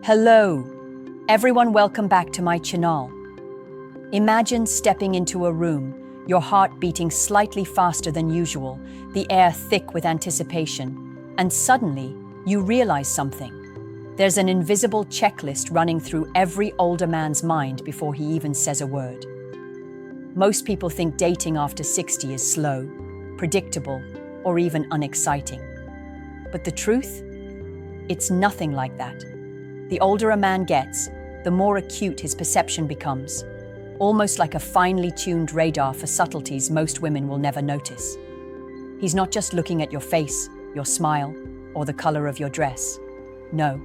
Hello, everyone, welcome back to my channel. Imagine stepping into a room, your heart beating slightly faster than usual, the air thick with anticipation, and suddenly you realize something. There's an invisible checklist running through every older man's mind before he even says a word. Most people think dating after 60 is slow, predictable, or even unexciting. But the truth? It's nothing like that. The older a man gets, the more acute his perception becomes, almost like a finely tuned radar for subtleties most women will never notice. He's not just looking at your face, your smile, or the color of your dress. No,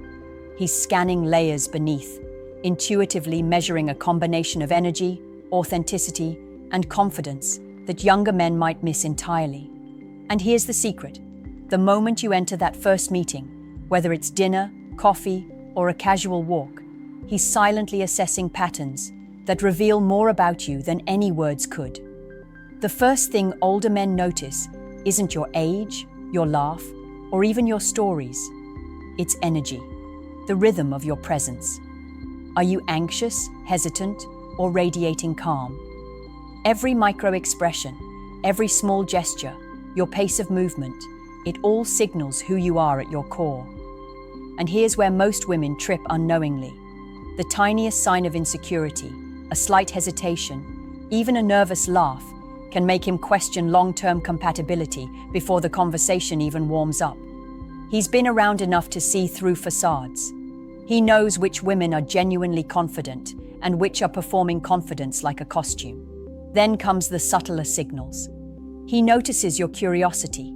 he's scanning layers beneath, intuitively measuring a combination of energy, authenticity, and confidence that younger men might miss entirely. And here's the secret. The moment you enter that first meeting, whether it's dinner, coffee, or a casual walk, he's silently assessing patterns that reveal more about you than any words could. The first thing older men notice isn't your age, your laugh, or even your stories. It's energy, the rhythm of your presence. Are you anxious, hesitant, or radiating calm? Every micro-expression, every small gesture, your pace of movement, it all signals who you are at your core. And here's where most women trip unknowingly. The tiniest sign of insecurity, a slight hesitation, even a nervous laugh, can make him question long-term compatibility before the conversation even warms up. He's been around enough to see through facades. He knows which women are genuinely confident and which are performing confidence like a costume. Then comes the subtler signals. He notices your curiosity.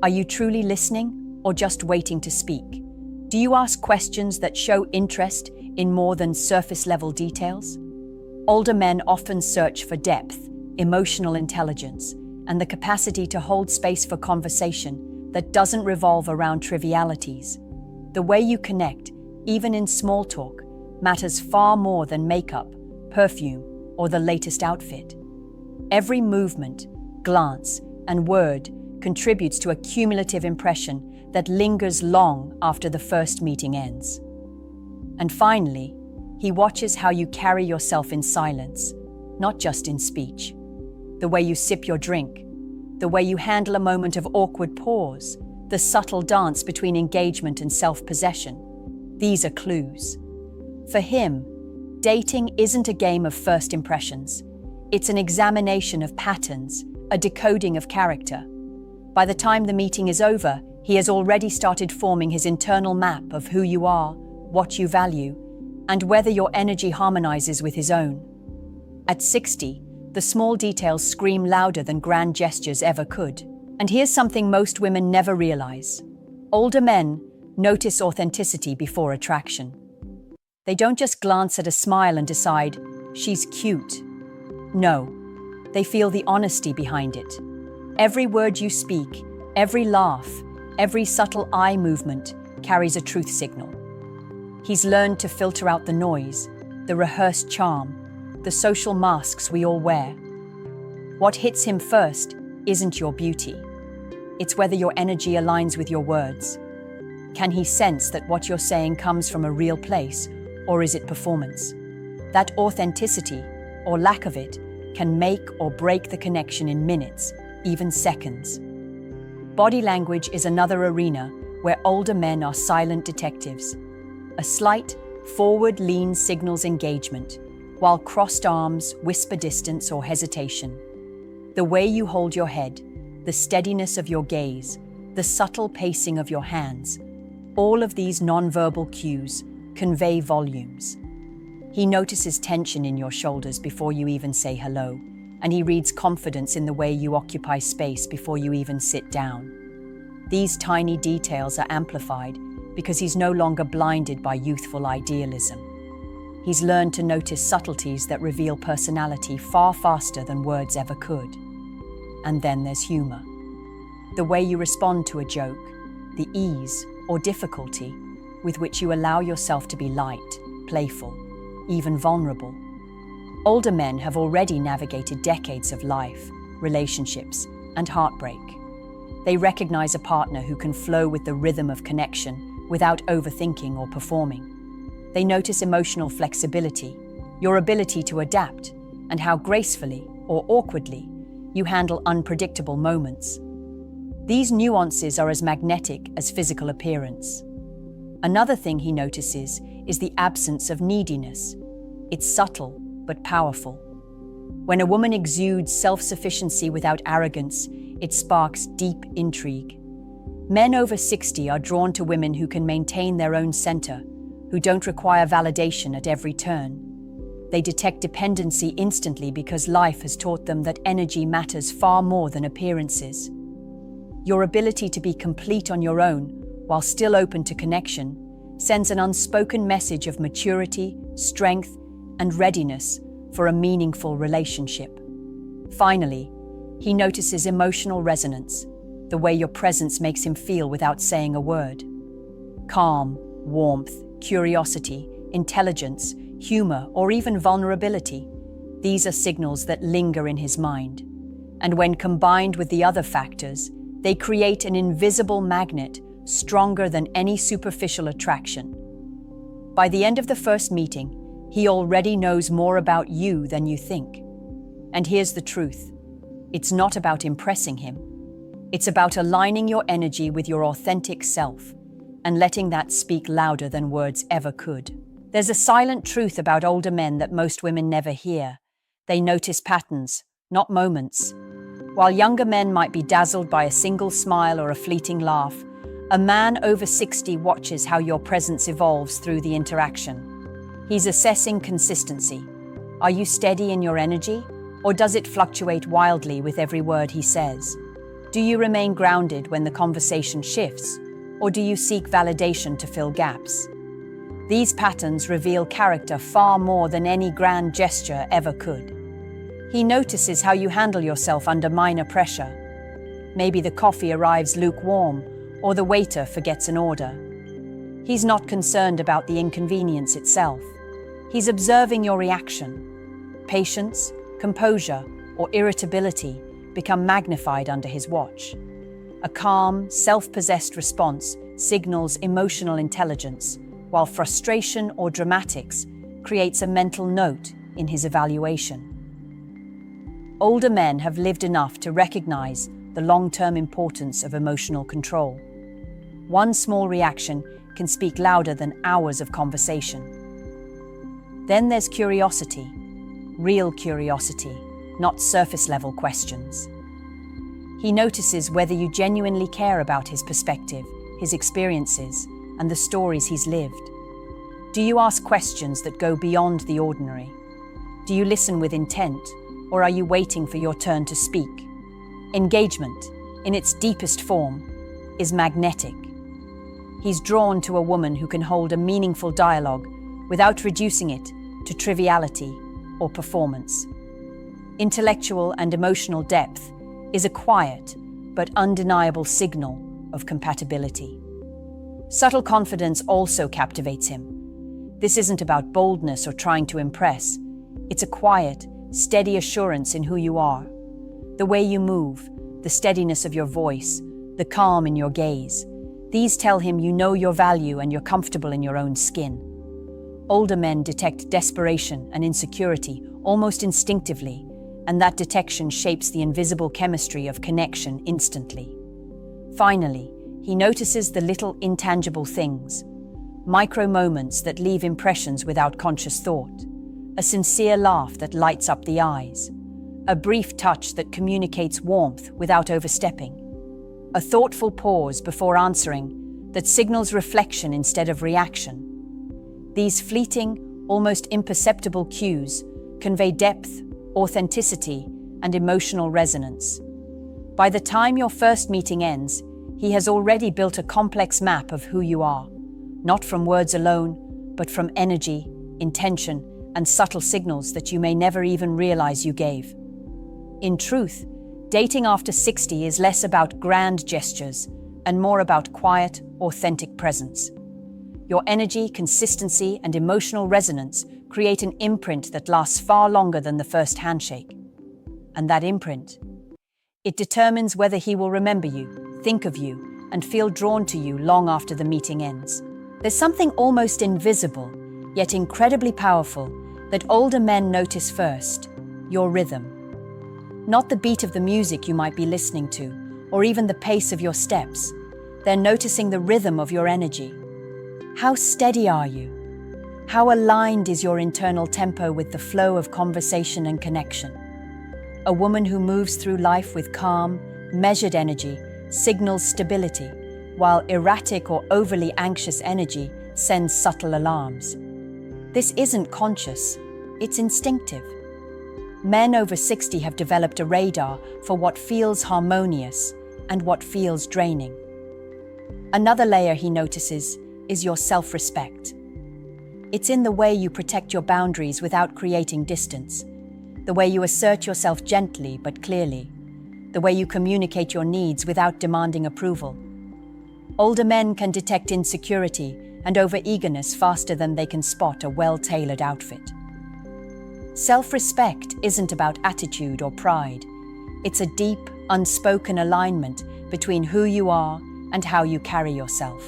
Are you truly listening or just waiting to speak? Do you ask questions that show interest in more than surface-level details? Older men often search for depth, emotional intelligence, and the capacity to hold space for conversation that doesn't revolve around trivialities. The way you connect, even in small talk, matters far more than makeup, perfume, or the latest outfit. Every movement, glance, and word contributes to a cumulative impression that lingers long after the first meeting ends. And finally, he watches how you carry yourself in silence, not just in speech. The way you sip your drink, the way you handle a moment of awkward pause, the subtle dance between engagement and self-possession. These are clues. For him, dating isn't a game of first impressions. It's an examination of patterns, a decoding of character. By the time the meeting is over, he has already started forming his internal map of who you are, what you value, and whether your energy harmonizes with his own. At 60, the small details scream louder than grand gestures ever could. And here's something most women never realize. Older men notice authenticity before attraction. They don't just glance at a smile and decide, she's cute. No, they feel the honesty behind it. Every word you speak, every laugh, every subtle eye movement carries a truth signal. He's learned to filter out the noise, the rehearsed charm, the social masks we all wear. What hits him first isn't your beauty. It's whether your energy aligns with your words. Can he sense that what you're saying comes from a real place, or is it performance? That authenticity, or lack of it, can make or break the connection in minutes, even seconds. Body language is another arena where older men are silent detectives. A slight, forward lean signals engagement, while crossed arms whisper distance or hesitation. The way you hold your head, the steadiness of your gaze, the subtle pacing of your hands, all of these nonverbal cues convey volumes. He notices tension in your shoulders before you even say hello, and he reads confidence in the way you occupy space before you even sit down. These tiny details are amplified because he's no longer blinded by youthful idealism. He's learned to notice subtleties that reveal personality far faster than words ever could. And then there's humor. The way you respond to a joke, the ease or difficulty with which you allow yourself to be light, playful, even vulnerable. Older men have already navigated decades of life, relationships, and heartbreak. They recognize a partner who can flow with the rhythm of connection without overthinking or performing. They notice emotional flexibility, your ability to adapt, and how gracefully or awkwardly you handle unpredictable moments. These nuances are as magnetic as physical appearance. Another thing he notices is the absence of neediness. It's subtle but powerful. When a woman exudes self-sufficiency without arrogance, it sparks deep intrigue. Men over 60 are drawn to women who can maintain their own center, who don't require validation at every turn. They detect dependency instantly because life has taught them that energy matters far more than appearances. Your ability to be complete on your own, while still open to connection, sends an unspoken message of maturity, strength, and readiness for a meaningful relationship. Finally, he notices emotional resonance, the way your presence makes him feel without saying a word. Calm, warmth, curiosity, intelligence, humor, or even vulnerability. These are signals that linger in his mind. And when combined with the other factors, they create an invisible magnet stronger than any superficial attraction. By the end of the first meeting, he already knows more about you than you think. And here's the truth. It's not about impressing him. It's about aligning your energy with your authentic self and letting that speak louder than words ever could. There's a silent truth about older men that most women never hear. They notice patterns, not moments. While younger men might be dazzled by a single smile or a fleeting laugh, a man over 60 watches how your presence evolves through the interaction. He's assessing consistency. Are you steady in your energy, or does it fluctuate wildly with every word he says? Do you remain grounded when the conversation shifts, or do you seek validation to fill gaps? These patterns reveal character far more than any grand gesture ever could. He notices how you handle yourself under minor pressure. Maybe the coffee arrives lukewarm, or the waiter forgets an order. He's not concerned about the inconvenience itself. He's observing your reaction. Patience, composure, or irritability become magnified under his watch. A calm, self-possessed response signals emotional intelligence, while frustration or dramatics creates a mental note in his evaluation. Older men have lived enough to recognize the long-term importance of emotional control. One small reaction can speak louder than hours of conversation. Then there's curiosity, real curiosity, not surface-level questions. He notices whether you genuinely care about his perspective, his experiences, and the stories he's lived. Do you ask questions that go beyond the ordinary? Do you listen with intent, or are you waiting for your turn to speak? Engagement, in its deepest form, is magnetic. He's drawn to a woman who can hold a meaningful dialogue without reducing it to triviality or performance. Intellectual and emotional depth is a quiet but undeniable signal of compatibility. Subtle confidence also captivates him. This isn't about boldness or trying to impress. It's a quiet, steady assurance in who you are. The way you move, the steadiness of your voice, the calm in your gaze. These tell him you know your value and you're comfortable in your own skin. Older men detect desperation and insecurity almost instinctively, and that detection shapes the invisible chemistry of connection instantly. Finally, he notices the little intangible things, micro moments that leave impressions without conscious thought, a sincere laugh that lights up the eyes, a brief touch that communicates warmth without overstepping, a thoughtful pause before answering that signals reflection instead of reaction. These fleeting, almost imperceptible cues convey depth, authenticity, and emotional resonance. By the time your first meeting ends, he has already built a complex map of who you are, not from words alone, but from energy, intention, and subtle signals that you may never even realize you gave. In truth, dating after 60 is less about grand gestures and more about quiet, authentic presence. Your energy, consistency, and emotional resonance create an imprint that lasts far longer than the first handshake. And that imprint, it determines whether he will remember you, think of you, and feel drawn to you long after the meeting ends. There's something almost invisible yet incredibly powerful, that older men notice first: your rhythm. Not the beat of the music you might be listening to, or even the pace of your steps. They're noticing the rhythm of your energy. How steady are you? How aligned is your internal tempo with the flow of conversation and connection? A woman who moves through life with calm, measured energy signals stability, while erratic or overly anxious energy sends subtle alarms. This isn't conscious, it's instinctive. Men over 60 have developed a radar for what feels harmonious and what feels draining. Another layer he notices is your self-respect. It's in the way you protect your boundaries without creating distance, the way you assert yourself gently but clearly, the way you communicate your needs without demanding approval. Older men can detect insecurity and over-eagerness faster than they can spot a well-tailored outfit. Self-respect isn't about attitude or pride. It's a deep, unspoken alignment between who you are and how you carry yourself.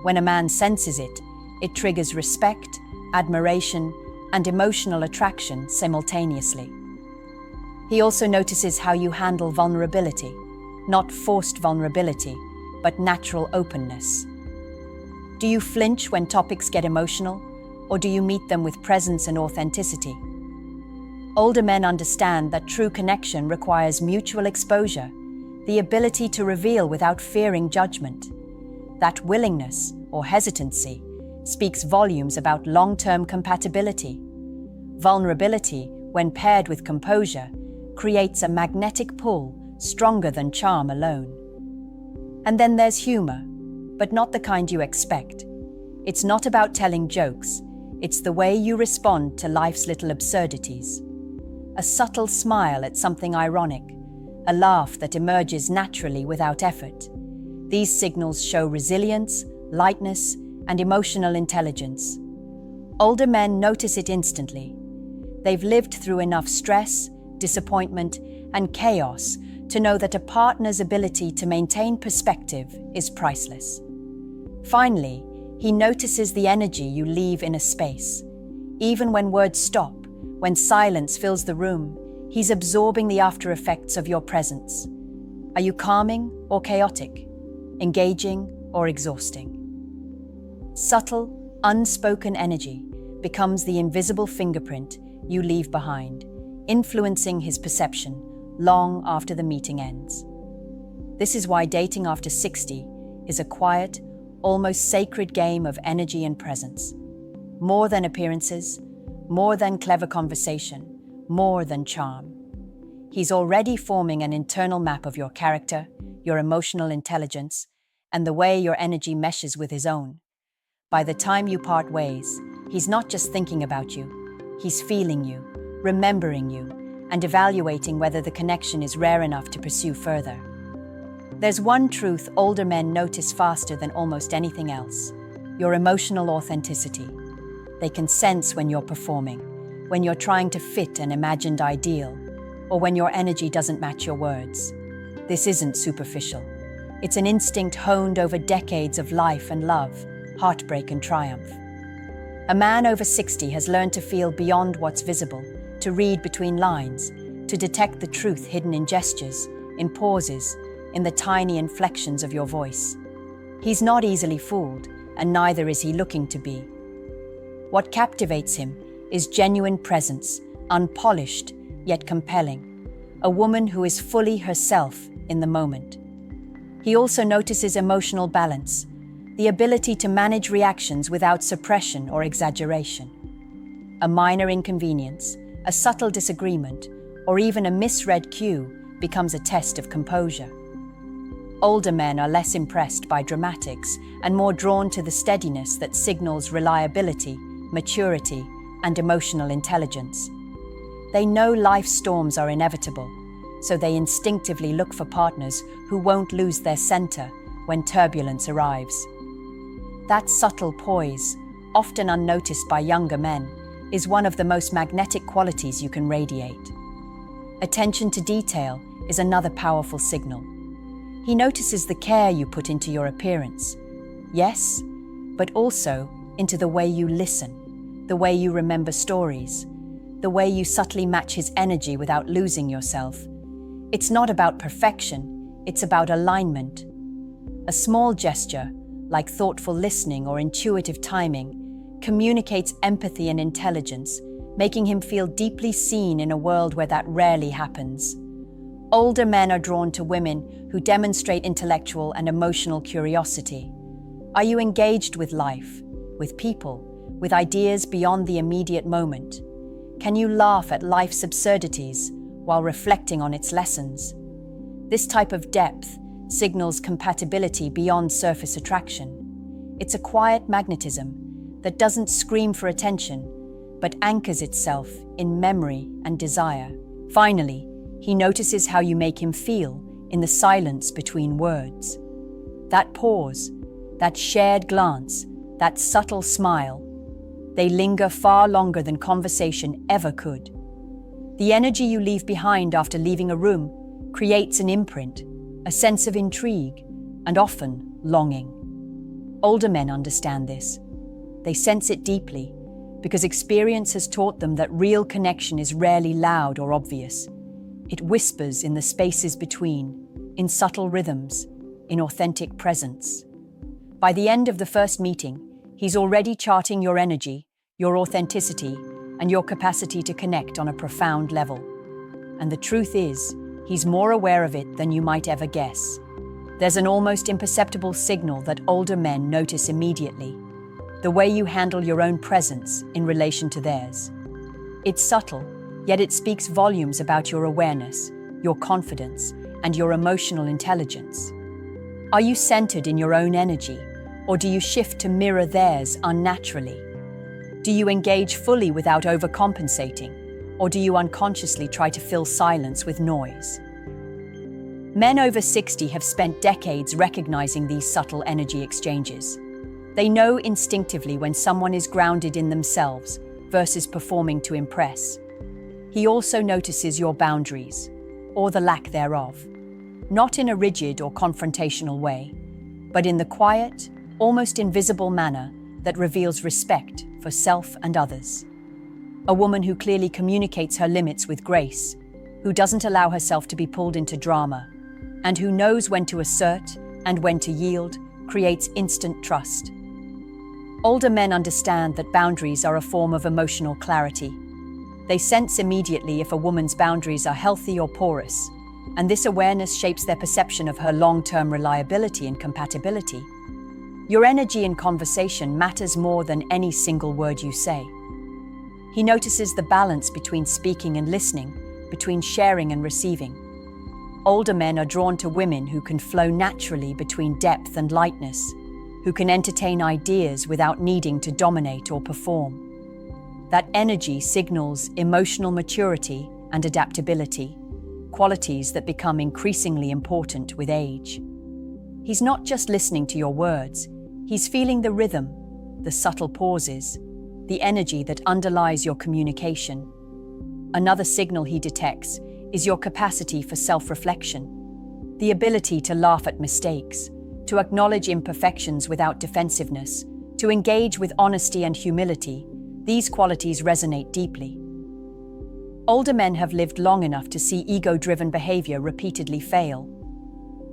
When a man senses it, it triggers respect, admiration, and emotional attraction simultaneously. He also notices how you handle vulnerability, not forced vulnerability, but natural openness. Do you flinch when topics get emotional, or do you meet them with presence and authenticity? Older men understand that true connection requires mutual exposure, the ability to reveal without fearing judgment. That willingness, or hesitancy, speaks volumes about long-term compatibility. Vulnerability, when paired with composure, creates a magnetic pull stronger than charm alone. And then there's humor, but not the kind you expect. It's not about telling jokes, it's the way you respond to life's little absurdities. A subtle smile at something ironic, a laugh that emerges naturally without effort. These signals show resilience, lightness, and emotional intelligence. Older men notice it instantly. They've lived through enough stress, disappointment, and chaos to know that a partner's ability to maintain perspective is priceless. Finally, he notices the energy you leave in a space. Even when words stop, when silence fills the room, he's absorbing the after effects of your presence. Are you calming or chaotic? Engaging or exhausting? Subtle, unspoken energy becomes the invisible fingerprint you leave behind, influencing his perception long after the meeting ends. This is why dating after 60 is a quiet, almost sacred game of energy and presence. More than appearances, more than clever conversation, more than charm. He's already forming an internal map of your character, your emotional intelligence, and the way your energy meshes with his own. By the time you part ways, he's not just thinking about you, he's feeling you, remembering you, and evaluating whether the connection is rare enough to pursue further. There's one truth older men notice faster than almost anything else: your emotional authenticity. They can sense when you're performing, when you're trying to fit an imagined ideal, or when your energy doesn't match your words. This isn't superficial. It's an instinct honed over decades of life and love, heartbreak and triumph. A man over 60 has learned to feel beyond what's visible, to read between lines, to detect the truth hidden in gestures, in pauses, in the tiny inflections of your voice. He's not easily fooled, and neither is he looking to be. What captivates him is genuine presence, unpolished yet compelling, a woman who is fully herself in the moment. He also notices emotional balance, the ability to manage reactions without suppression or exaggeration. A minor inconvenience, a subtle disagreement, or even a misread cue becomes a test of composure. Older men are less impressed by dramatics and more drawn to the steadiness that signals reliability, maturity, and emotional intelligence. They know life's storms are inevitable, so they instinctively look for partners who won't lose their center when turbulence arrives. That subtle poise, often unnoticed by younger men, is one of the most magnetic qualities you can radiate. Attention to detail is another powerful signal. He notices the care you put into your appearance. Yes, but also into the way you listen. the way you remember stories, the way you subtly match his energy without losing yourself. It's not about perfection, it's about alignment. A small gesture, like thoughtful listening or intuitive timing, communicates empathy and intelligence, making him feel deeply seen in a world where that rarely happens. Older men are drawn to women who demonstrate intellectual and emotional curiosity. Are you engaged with life, with people, with ideas beyond the immediate moment? Can you laugh at life's absurdities while reflecting on its lessons? This type of depth signals compatibility beyond surface attraction. It's a quiet magnetism that doesn't scream for attention, but anchors itself in memory and desire. Finally, he notices how you make him feel in the silence between words. That pause, that shared glance, that subtle smile, they linger far longer than conversation ever could. The energy you leave behind after leaving a room creates an imprint, a sense of intrigue, and often longing. Older men understand this. They sense it deeply because experience has taught them that real connection is rarely loud or obvious. It whispers in the spaces between, in subtle rhythms, in authentic presence. By the end of the first meeting, he's already charting your energy, your authenticity, and your capacity to connect on a profound level. And the truth is, he's more aware of it than you might ever guess. There's an almost imperceptible signal that older men notice immediately: the way you handle your own presence in relation to theirs. It's subtle, yet it speaks volumes about your awareness, your confidence, and your emotional intelligence. Are you centered in your own energy, or do you shift to mirror theirs unnaturally? Do you engage fully without overcompensating, or do you unconsciously try to fill silence with noise? Men over 60 have spent decades recognizing these subtle energy exchanges. They know instinctively when someone is grounded in themselves versus performing to impress. He also notices your boundaries, or the lack thereof, not in a rigid or confrontational way, but in the quiet, almost invisible manner that reveals respect for self and others. A woman who clearly communicates her limits with grace, who doesn't allow herself to be pulled into drama, and who knows when to assert and when to yield, creates instant trust. Older men understand that boundaries are a form of emotional clarity. They sense immediately if a woman's boundaries are healthy or porous, and this awareness shapes their perception of her long-term reliability and compatibility. Your energy in conversation matters more than any single word you say. He notices the balance between speaking and listening, between sharing and receiving. Older men are drawn to women who can flow naturally between depth and lightness, who can entertain ideas without needing to dominate or perform. That energy signals emotional maturity and adaptability, qualities that become increasingly important with age. He's not just listening to your words, he's feeling the rhythm, the subtle pauses, the energy that underlies your communication. Another signal he detects is your capacity for self-reflection, the ability to laugh at mistakes, to acknowledge imperfections without defensiveness, to engage with honesty and humility. These qualities resonate deeply. Older men have lived long enough to see ego-driven behavior repeatedly fail.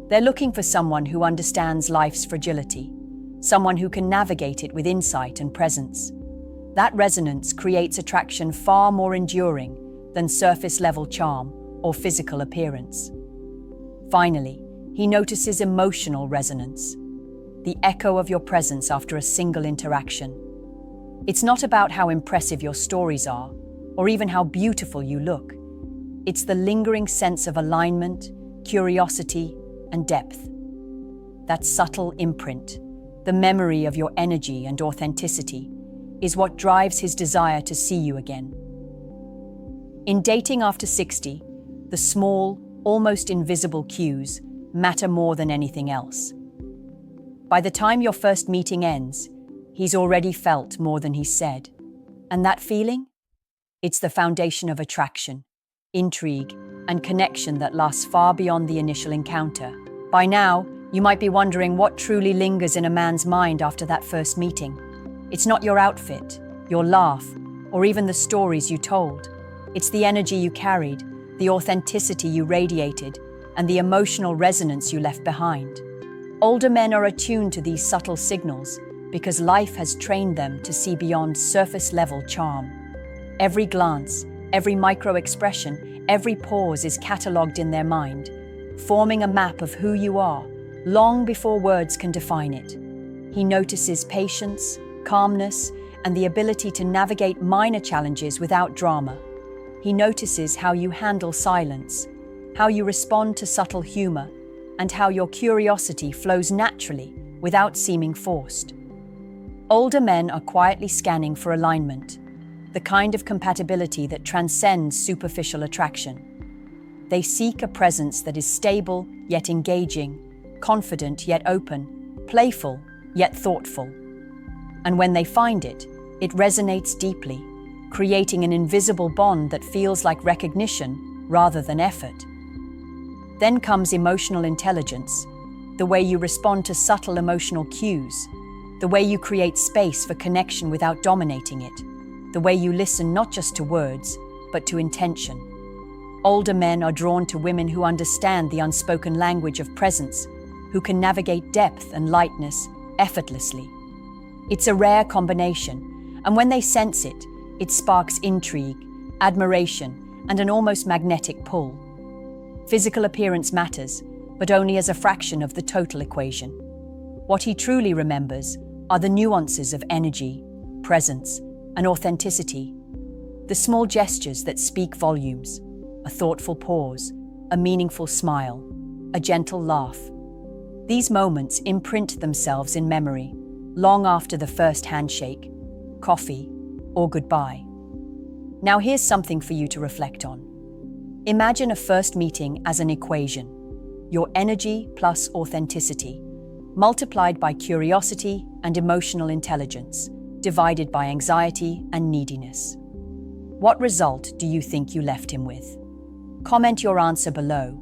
They're looking for someone who understands life's fragility, someone who can navigate it with insight and presence. That resonance creates attraction far more enduring than surface-level charm or physical appearance. Finally, he notices emotional resonance, the echo of your presence after a single interaction. It's not about how impressive your stories are, or even how beautiful you look. It's the lingering sense of alignment, curiosity, and depth. That subtle imprint, the memory of your energy and authenticity, is what drives his desire to see you again. In dating after 60, the small, almost invisible cues matter more than anything else. By the time your first meeting ends, he's already felt more than he's said. And that feeling? It's the foundation of attraction, intrigue, and connection that lasts far beyond the initial encounter. By now, you might be wondering what truly lingers in a man's mind after that first meeting. It's not your outfit, your laugh, or even the stories you told. It's the energy you carried, the authenticity you radiated, and the emotional resonance you left behind. Older men are attuned to these subtle signals because life has trained them to see beyond surface-level charm. Every glance, every micro-expression, every pause is catalogued in their mind, forming a map of who you are, long before words can define it. He notices patience, calmness, and the ability to navigate minor challenges without drama. He notices how you handle silence, how you respond to subtle humor, and how your curiosity flows naturally without seeming forced. Older men are quietly scanning for alignment, the kind of compatibility that transcends superficial attraction. They seek a presence that is stable yet engaging, confident yet open, playful yet thoughtful. And when they find it, it resonates deeply, creating an invisible bond that feels like recognition rather than effort. Then comes emotional intelligence, the way you respond to subtle emotional cues, the way you create space for connection without dominating it, the way you listen not just to words, but to intention. Older men are drawn to women who understand the unspoken language of presence, who can navigate depth and lightness effortlessly. It's a rare combination, and when they sense it, it sparks intrigue, admiration, and an almost magnetic pull. Physical appearance matters, but only as a fraction of the total equation. What he truly remembers are the nuances of energy, presence, and authenticity. The small gestures that speak volumes, a thoughtful pause, a meaningful smile, a gentle laugh. These moments imprint themselves in memory, long after the first handshake, coffee, or goodbye. Now here's something for you to reflect on. Imagine a first meeting as an equation, your energy plus authenticity, multiplied by curiosity and emotional intelligence, divided by anxiety and neediness. What result do you think you left him with? Comment your answer below.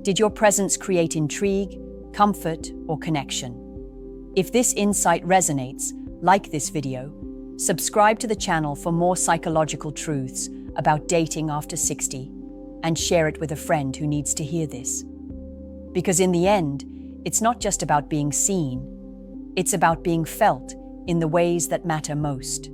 Did your presence create intrigue, comfort, or connection? If this insight resonates, like this video, subscribe to the channel for more psychological truths about dating after 60, and share it with a friend who needs to hear this. Because in the end, it's not just about being seen, it's about being felt in the ways that matter most.